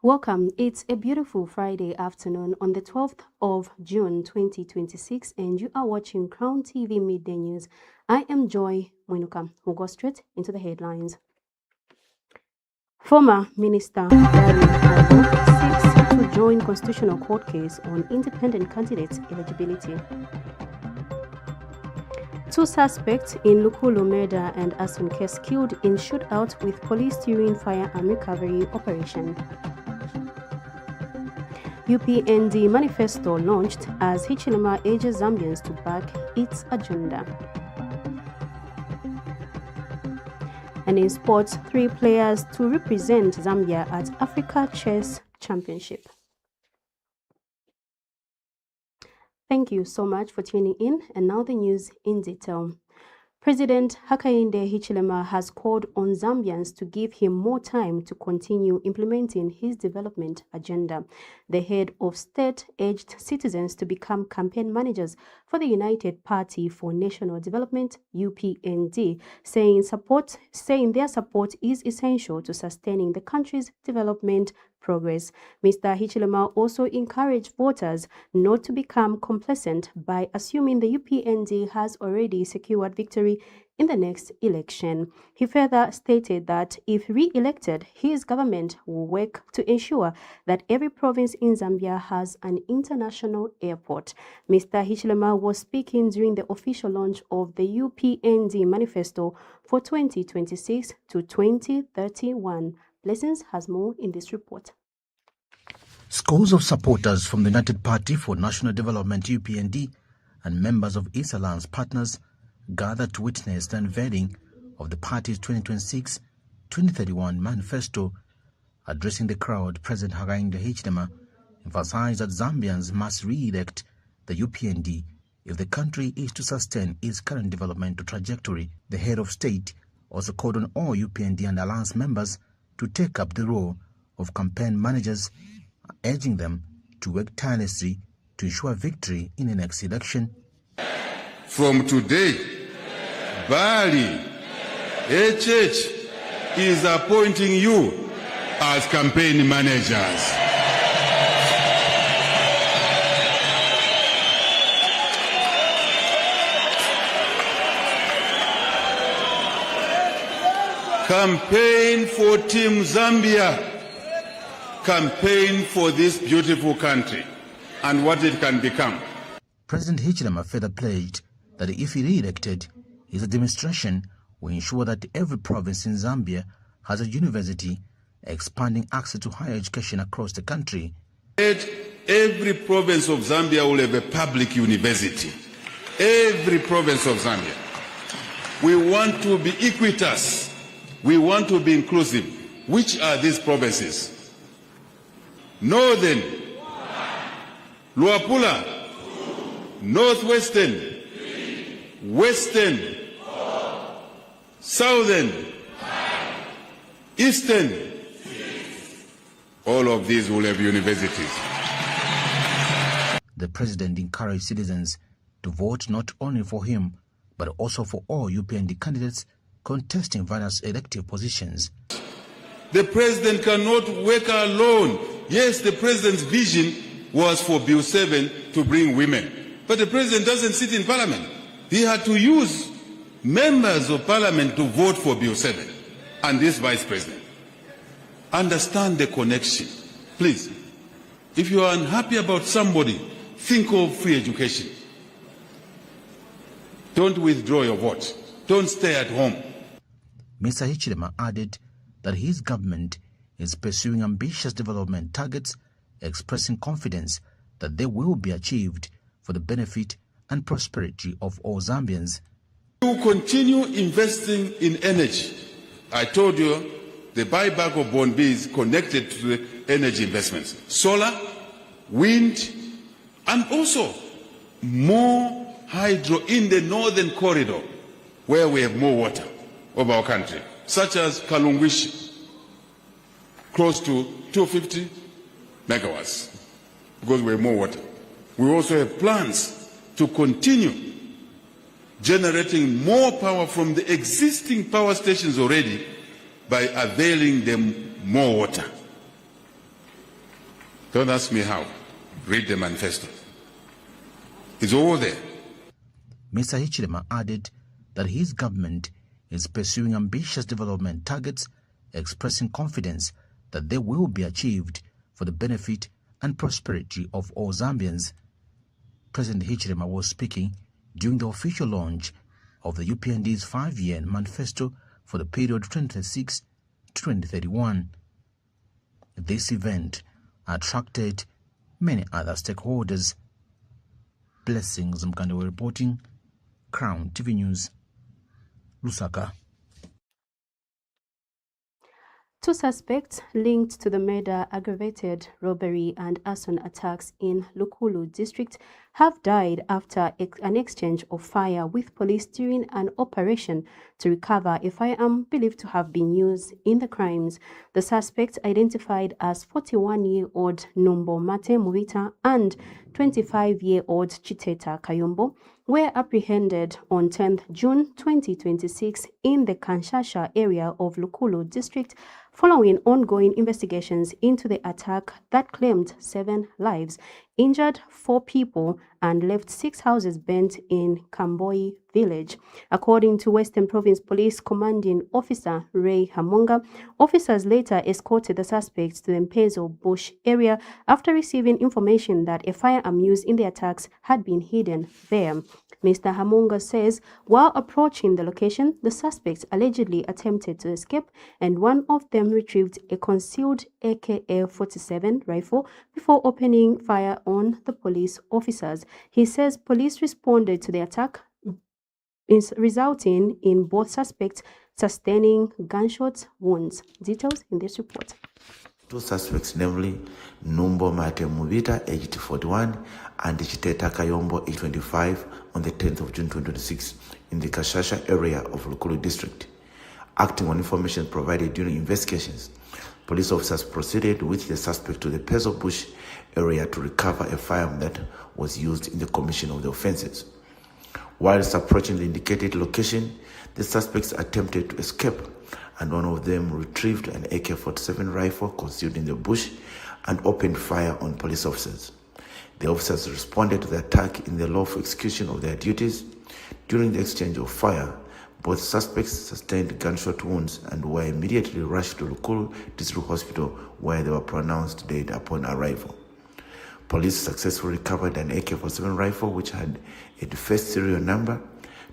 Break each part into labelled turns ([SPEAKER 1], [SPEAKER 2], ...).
[SPEAKER 1] Welcome. It's a beautiful Friday afternoon on the 12th of June 2026 and you are watching Crown TV Midday News. I am Joy Mwinuka. We'll go straight into the headlines. Former Minister seeks to join Constitutional Court case on independent candidates' eligibility. 2 suspects in Lukulu murder and arson case killed in shootout with police during firearm recovery operation. UPND manifesto launched as Hichilema urges Zambians to back its agenda. And in sports, 3 players to represent Zambia at Africa Chess Championship. Thank you so much for tuning in, and now the news in detail. President Hakainde Hichilema has called on Zambians to give him more time to continue implementing his development agenda. The head of state urged citizens to become campaign managers for the United Party for National Development, UPND, saying their support is essential to sustaining the country's development progress. Mr. Hichilema also encouraged voters not to become complacent by assuming the UPND has already secured victory in the next election. He further stated that if re-elected, his government will work to ensure that every province in Zambia has an international airport. Mr. Hichilema was speaking during the official launch of the UPND manifesto for 2026 to 2031. Blessings has more in this report.
[SPEAKER 2] Scores of supporters from the United Party for National Development UPND and members of its alliance partners gathered to witness the unveiling of the party's 2026-2031 manifesto. Addressing the crowd, President Hakainde Hichilema emphasized that Zambians must re-elect the UPND if the country is to sustain its current developmental trajectory. The head of state also called on all UPND and alliance members to take up the role of campaign managers, urging them to work tirelessly to ensure victory in the next election.
[SPEAKER 3] From today, Bali HH is appointing you as campaign managers. Campaign for Team Zambia. Campaign for this beautiful country and what it can become.
[SPEAKER 2] President Hichilema further pledged that if he re-elected, his administration will ensure that every province in Zambia has a university, expanding access to higher education across the country.
[SPEAKER 3] Every province of Zambia will have a public university. Every province of Zambia. We want to be equitous. We want to be inclusive. Which are these provinces? Northern, Luapula, Northwestern, Western, Southern, Eastern. All of these will have universities.
[SPEAKER 2] The president encouraged citizens to vote not only for him, but also for all UPND candidates contesting various elective positions.
[SPEAKER 3] The president cannot work alone. Yes, the president's vision was for Bill 7 to bring women. But the president doesn't sit in parliament. He had to use members of parliament to vote for Bill 7 and this vice president. Understand the connection. Please, if you are unhappy about somebody, think of free education. Don't withdraw your vote. Don't stay at home.
[SPEAKER 2] Mr. Hichilema added that his government is pursuing ambitious development targets, expressing confidence that they will be achieved for the benefit and prosperity of all Zambians.
[SPEAKER 3] To continue investing in energy. I told you the buyback of bond B is connected to the energy investments. Solar, wind, and also more hydro in the northern corridor where we have more water of our country, such as Kalungwishi, close to 250 megawatts, because we have more water. We also have plans to continue generating more power from the existing power stations already by availing them more water. Don't ask me how. Read the manifesto. It's all there.
[SPEAKER 2] Mr. Hichilema added that his government is pursuing ambitious development targets, expressing confidence that they will be achieved for the benefit and prosperity of all Zambians. President Hichilema was speaking during the official launch of the UPND's 5-year manifesto for the period 2036 to 2031. This event attracted many other stakeholders. Blessings Mkandewe reporting, Crown TV News, Lusaka.
[SPEAKER 1] 2 suspects linked to the murder, aggravated robbery and arson attacks in Lukulu district have died after an exchange of fire with police during an operation to recover a firearm believed to have been used in the crimes. The suspects, identified as 41-year-old Numbo Mate Muvita and 25-year-old Chiteta Kayombo, were apprehended on 10th June 2026 in the Kanshasha area of Lukulu district following ongoing investigations into the attack that claimed 7 lives, injured 4 people, and left 6 houses burnt in Kamboi village. According to Western Province Police Commanding Officer Ray Hamonga, officers later escorted the suspects to the Mpezo Bush area after receiving information that a firearm used in the attacks had been hidden there. Mr. Hamonga says while approaching the location, the suspects allegedly attempted to escape, and one of them retrieved a concealed AK-47 rifle before opening fire on the police officers. He says police responded to the attack, resulting in both suspects sustaining gunshot wounds. Details in this report.
[SPEAKER 4] 2 suspects, namely Numbo Mate Muvita, aged 41, and Chiteta Kayombo, aged 25, on the 10th of June 2026 in the Kashasha area of Lukulu district. Acting on information provided during investigations, police officers proceeded with the suspect to the Pezo Bush area to recover a firearm that was used in the commission of the offenses. Whilst approaching the indicated location, the suspects attempted to escape, and one of them retrieved an AK-47 rifle concealed in the bush and opened fire on police officers. The officers responded to the attack in the lawful execution of their duties. During the exchange of fire, both suspects sustained gunshot wounds and were immediately rushed to Lukulu District Hospital, where they were pronounced dead upon arrival. Police successfully recovered an AK-47 rifle which had a defaced serial number,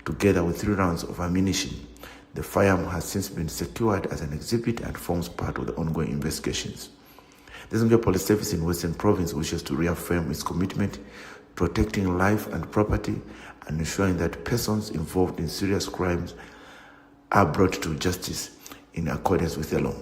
[SPEAKER 4] together with 3 rounds of ammunition. The firearm has since been secured as an exhibit and forms part of the ongoing investigations. The Zambia Police Service in Western Province wishes to reaffirm its commitment to protecting life and property and ensuring that persons involved in serious crimes are brought to justice in accordance with the law.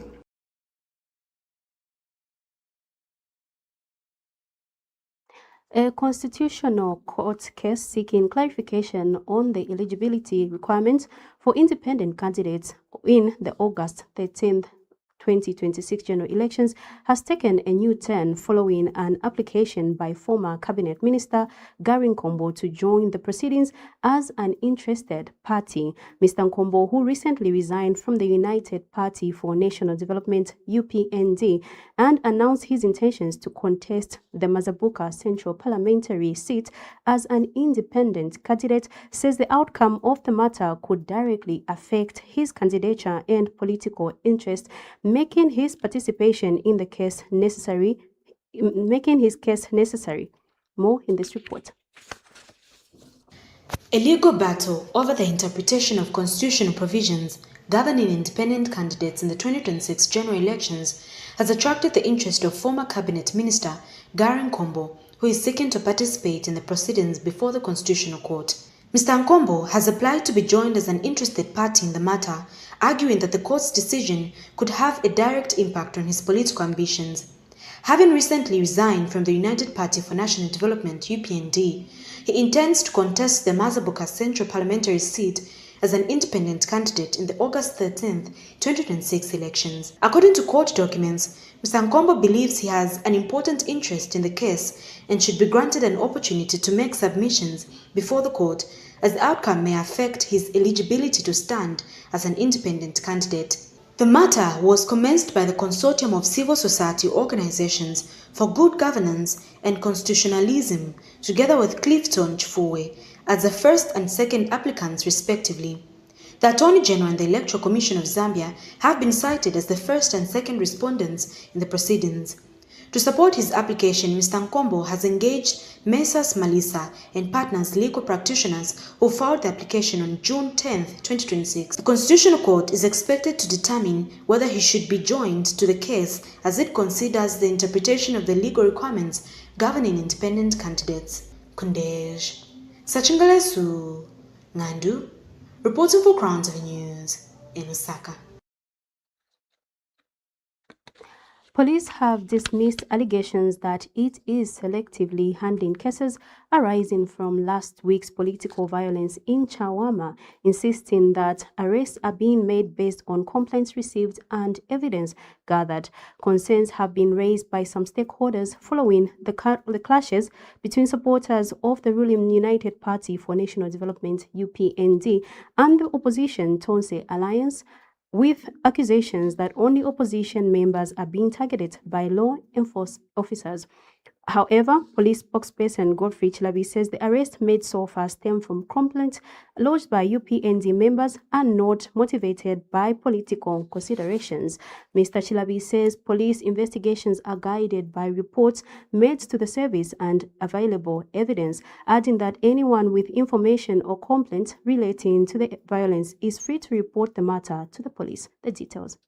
[SPEAKER 1] A constitutional court case seeking clarification on the eligibility requirements for independent candidates in the August 13th 2026 general elections has taken a new turn following an application by former Cabinet Minister Gary Nkombo to join the proceedings as an interested party. Mr. Nkombo, who recently resigned from the United Party for National Development UPND and announced his intentions to contest the Mazabuka Central Parliamentary seat as an independent candidate, says the outcome of the matter could directly affect his candidature and political interest, making his participation in the case necessary. More in this report.
[SPEAKER 5] A legal battle over the interpretation of constitutional provisions governing independent candidates in the 2026 general elections has attracted the interest of former Cabinet Minister Gary Nkombo, who is seeking to participate in the proceedings before the Constitutional Court. Mr. Nkombo has applied to be joined as an interested party in the matter, arguing that the court's decision could have a direct impact on his political ambitions. Having recently resigned from the United Party for National Development (UPND), he intends to contest the Mazabuka Central Parliamentary seat as an independent candidate in the August 13, 2026 elections. According to court documents, Mr. Nkombo believes he has an important interest in the case and should be granted an opportunity to make submissions before the court, as the outcome may affect his eligibility to stand as an independent candidate. The matter was commenced by the Consortium of Civil Society Organizations for Good Governance and Constitutionalism, together with Clifton Chifukwe, as the first and second applicants respectively. The Attorney General and the Electoral Commission of Zambia have been cited as the first and second respondents in the proceedings. To support his application, Mr. Nkombo has engaged Messrs. Malisa and Partners legal practitioners who filed the application on June 10, 2026. The Constitutional Court is expected to determine whether he should be joined to the case as it considers the interpretation of the legal requirements governing independent candidates. Kundej Sachingalesu Ngandu, reporting for CrownTV News in Lusaka.
[SPEAKER 1] Police have dismissed allegations that it is selectively handling cases arising from last week's political violence in Chawama, insisting that arrests are being made based on complaints received and evidence gathered. Concerns have been raised by some stakeholders following the clashes between supporters of the ruling United Party for National Development (UPND) and the opposition Tonse Alliance, with accusations that only opposition members are being targeted by law enforcement officers. However, police spokesperson Godfrey Chilabi says the arrests made so far stem from complaints lodged by UPND members and not motivated by political considerations. Mr. Chilabi says police investigations are guided by reports made to the service and available evidence, adding that anyone with information or complaints relating to the violence is free to report the matter to the police. The details.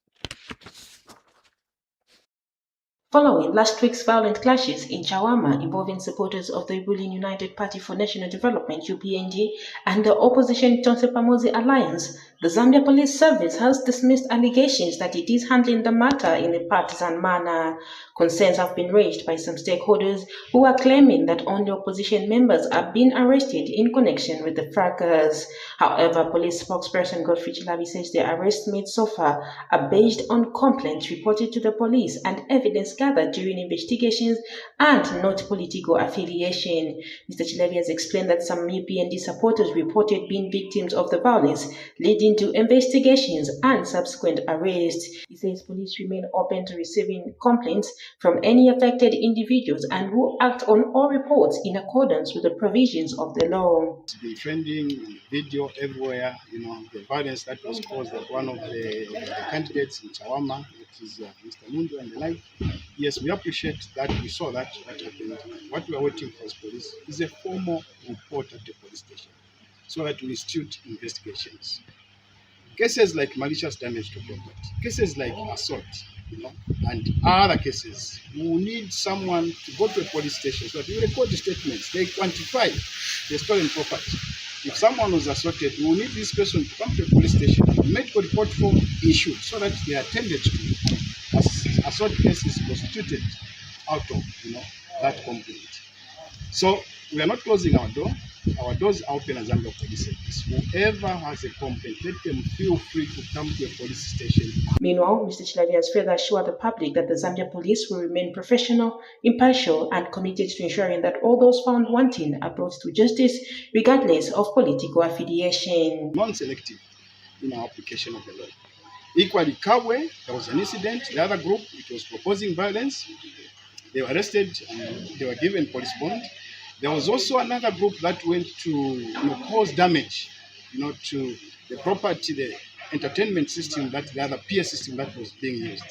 [SPEAKER 6] Following last week's violent clashes in Chawama involving supporters of the ruling United Party for National Development (UPND) and the opposition Tonse Alliance, the Zambia Police Service has dismissed allegations that it is handling the matter in a partisan manner. Concerns have been raised by some stakeholders who are claiming that only opposition members are being arrested in connection with the fracas. However, police spokesperson Godfrey Chilabi says the arrests made so far are based on complaints reported to the police and evidence gathered during investigations and not political affiliation. Mr. Chilabi has explained that some UPND supporters reported being victims of the violence, leading to investigations and subsequent arrests. He says police remain open to receiving complaints from any affected individuals and will act on all reports in accordance with the provisions of the law.
[SPEAKER 7] It's been trending video everywhere, the violence that was caused at one of the candidates in Chawama, which is Mr. Mundu and the like. Yes, we appreciate that. We saw that happened. What we are waiting for as police is a formal report at the police station so that we institute investigations. Cases like malicious damage to property, cases like assault, and other cases, we will need someone to go to a police station so that we record the statements, they quantify the stolen property. If someone was assaulted, we will need this person to come to a police station, medical report form issued so that they are attended to. Assault case is constituted out of that complaint. So we are not closing our door. Our doors are open as Zambia Police Service. Whoever has a complaint, let them feel free to come to a police station.
[SPEAKER 6] Meanwhile, Mr. Chilabi has further assured the public that the Zambia Police will remain professional, impartial, and committed to ensuring that all those found wanting are brought to justice, regardless of political affiliation.
[SPEAKER 7] Non-selective in our application of the law. Equally, Kabwe, there was an incident. The other group, it was proposing violence. They were arrested and they were given police bond. There was also another group that went to cause damage, to the property, the entertainment system, the other PA system that was being used.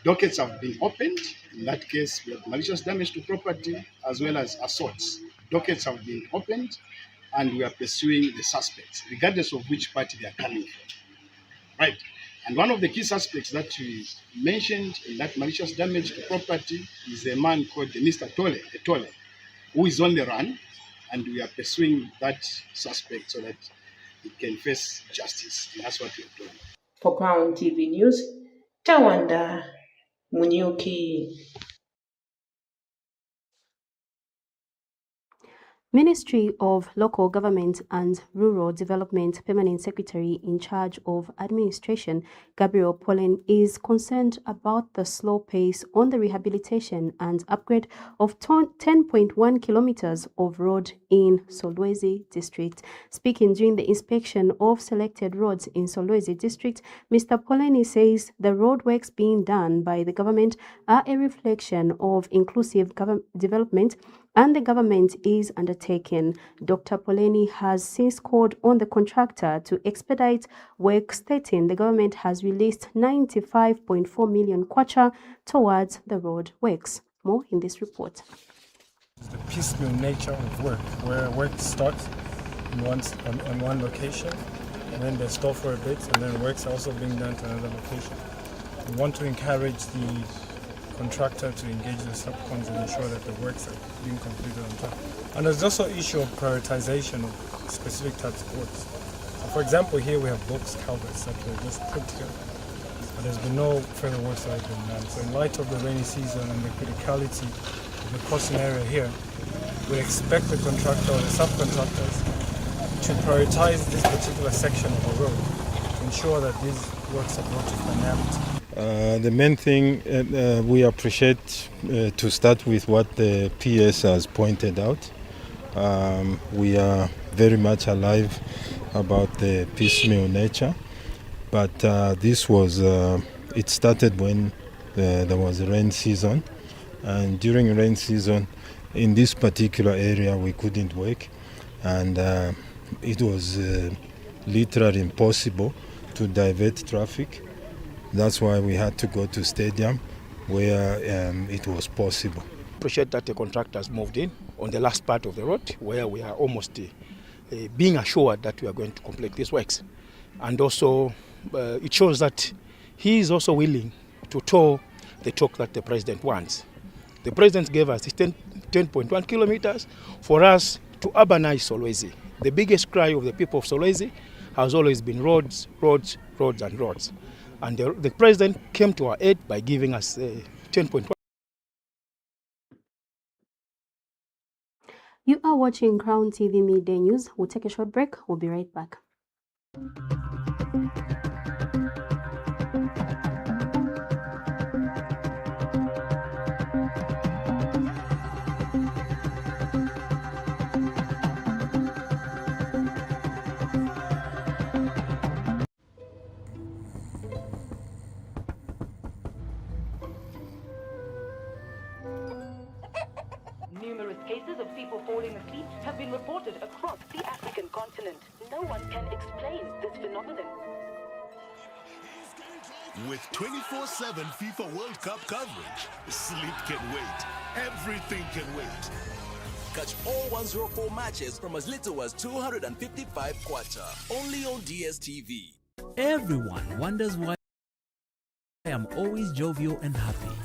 [SPEAKER 7] Dockets have been opened. In that case, we have malicious damage to property as well as assaults. Dockets have been opened and we are pursuing the suspects, regardless of which party they are coming from. Right. And one of the key suspects that we mentioned in that malicious damage to property is a man called Mr. Etole. who is on the run, and we are pursuing that suspect so that it can face justice. And that's what we are doing.
[SPEAKER 6] For Crown TV News, Joy Mwinuka.
[SPEAKER 1] Ministry of Local Government and Rural Development Permanent Secretary in charge of administration, Gabriel Pollen, is concerned about the slow pace on the rehabilitation and upgrade of 10.1 kilometers of road in Solwezi district. Speaking during the inspection of selected roads in Solwezi district, Mr. Pollen says the roadworks being done by the government are a reflection of inclusive development and the government is undertaken. Dr. Poleni has since called on the contractor to expedite work, stating the government has released 95.4 million kwacha towards the road works. More in this report.
[SPEAKER 8] The piecemeal nature of work, where work starts on one location, and then they stop for a bit, and then works are also being done to another location. We want to encourage the contractor to engage the subcons and ensure that the works are being completed on time. And there's also an issue of prioritization of specific types of works. So for example, here we have box culverts that were just put together, but there's been no further works that have been done. So in light of the rainy season and the criticality of the crossing area here, we expect the contractor or the subcontractors to prioritize this particular section of the road to ensure that these works are brought to finality.
[SPEAKER 9] The main thing we appreciate to start with what the PS has pointed out. We are very much alive about the piecemeal nature, but this was, it started when there was a rain season, and during rain season in this particular area we couldn't work, and it was literally impossible to divert traffic. That's why we had to go to stadium where it was possible.
[SPEAKER 10] Appreciate that the contractors moved in on the last part of the road where we are almost being assured that we are going to complete these works. And also it shows that he is also willing to tow the talk that the president wants. The president gave us 10.1 kilometers for us to urbanize Solwezi. The biggest cry of the people of Solwezi has always been roads, roads, roads and roads. And the president came to our aid by giving us 10.1.
[SPEAKER 1] You are watching Crown TV Midday News. We'll take a short break. We'll be right back.
[SPEAKER 11] Numerous cases of people falling asleep have been reported across the African continent. No one can explain this phenomenon.
[SPEAKER 12] With 24/7 FIFA World Cup coverage, sleep can wait. Everything can wait.
[SPEAKER 13] Catch all 104 matches from as little as 255 kwacha, only on DSTV.
[SPEAKER 14] Everyone wonders why I am always jovial and happy.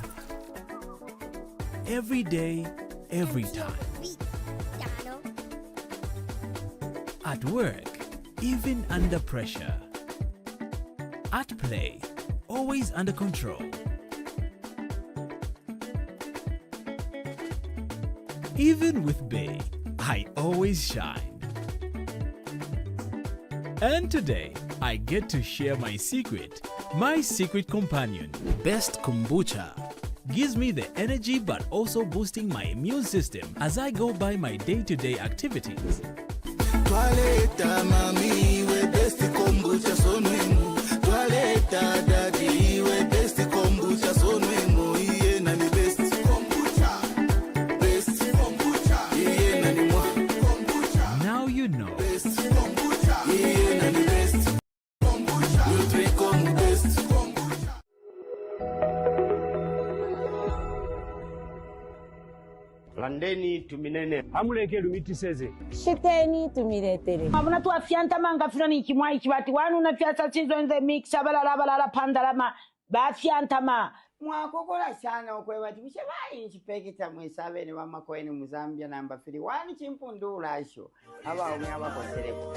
[SPEAKER 14] Every day, every time. At work, even under pressure. At play, always under control. Even with Bay, I always shine. And today, I get to share my secret companion, Best Kombucha. Gives me the energy but also boosting my immune system as I go by my day-to-day activities.
[SPEAKER 15] Toileta mami we best kombucha sonwemu. Toileta daddy we best kombucha sonwemu. Iye na ni best kombucha. Best kombucha. Iye na ni mwa kombucha.
[SPEAKER 14] Now you know.
[SPEAKER 15] Best kombucha. Iye na ni best kombucha. You drink best kombucha.
[SPEAKER 16] Landeni tuminene hamuleke lumiti seze
[SPEAKER 17] shiteni tumiretere amuna tu afyanta manga fulani kimwai kibati wanu na fyata chinzo in the mix abalala pandalama ba fyanta ma
[SPEAKER 18] mwakokola sana okwebati muchevayi chipekita mwesabe ne bamakoeni mu Zambia namba 3 wani chimpundula asho abaumwe abakosereko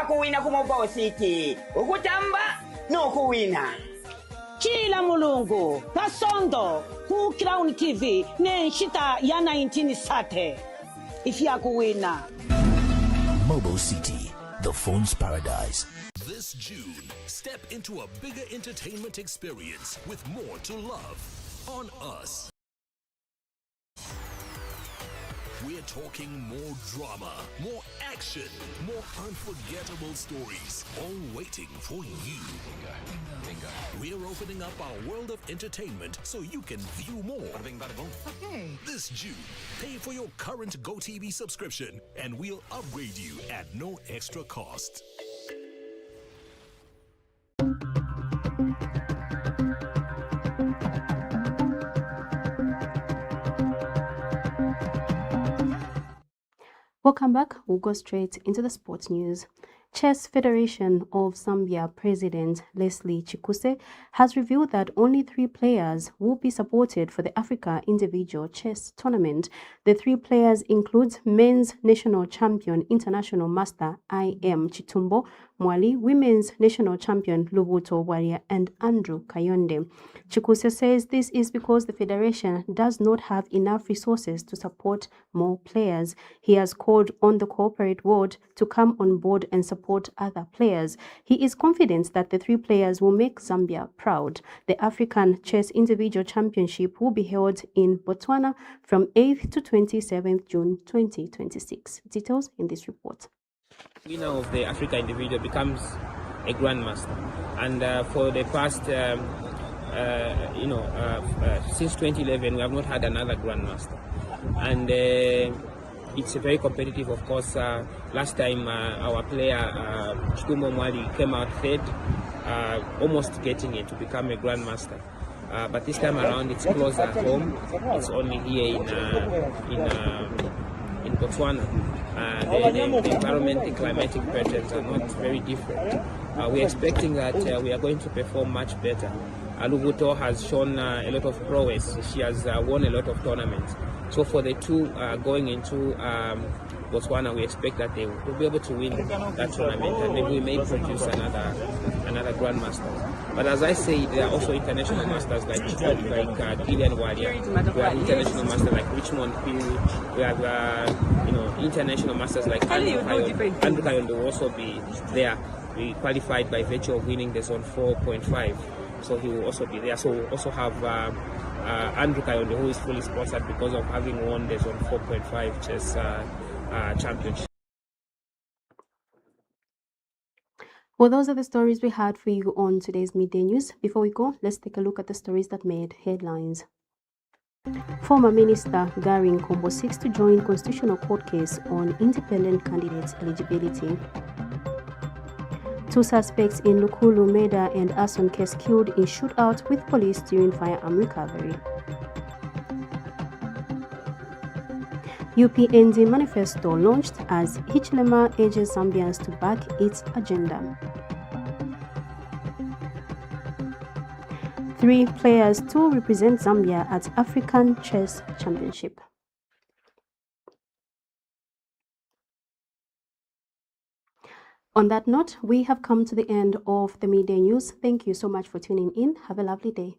[SPEAKER 18] kuwina ku Mobile City ukutamba nokuwina
[SPEAKER 17] Chila mulungu kasondo ku Crown TV nenshita ya 1930 ifya kuwina
[SPEAKER 13] Mobile City, the phone's paradise. This June, step into a bigger entertainment experience with more to love on us. We're talking more drama, more action, more unforgettable stories, all waiting for you. Bingo. We're opening up our world of entertainment so you can view more. Okay. This June, pay for your current GoTV subscription and we'll upgrade you at no extra cost.
[SPEAKER 1] Welcome back. We'll go straight into the sports news. Chess Federation of Zambia President Leslie Chikuse has revealed that only 3 players will be supported for the Africa Individual Chess Tournament. The 3 players include men's national champion international master I.M. Chitumbo Mwali, women's national champion Lubuto Waria, and Andrew Kayonde. Chikuse says this is because the federation does not have enough resources to support more players. He has called on the corporate world to come on board and support other players. He is confident that the 3 players will make Zambia proud. The African Chess Individual Championship will be held in Botswana from 8th to 27th June 2026. Details in this report.
[SPEAKER 19] Winner of the Africa Individual becomes a grandmaster, and for the past since 2011 we have not had another grandmaster, and it's very competitive, of course. Last time our player Chitumbo Mwali came out third, almost getting it to become a grandmaster, but this time around it's closer at home. It's only here in Botswana. The environment, the climatic patterns are not very different. We're expecting that we are going to perform much better. Lubuto has shown a lot of prowess. She has won a lot of tournaments. So for the 2 going into Botswana, we expect that they will be able to win that tournament, and maybe we may produce another grandmaster. But as I say, there are also international masters like Gillian Wadia. We have international masters like Richmond Piri. We have international masters like Andrew Kayonde will also be there. We qualified by virtue of winning the zone 4.5. So he will also be there. So we'll also have Andrew Kayonde, who is fully sponsored because of having won the zone 4.5 chess championship.
[SPEAKER 1] Well, those are the stories we had for you on today's midday news. Before we go, let's take a look at the stories that made headlines. Former Minister Gary Nkombo seeks to join Constitutional Court case on independent candidates' eligibility. 2 suspects in Lukulu murder and arson case killed in shootout with police during firearm recovery. UPND manifesto launched as Hichilema urges Zambians to back its agenda. 3 players to represent Zambia at African Chess Championship. On that note, we have come to the end of the midday news. Thank you so much for tuning in. Have a lovely day.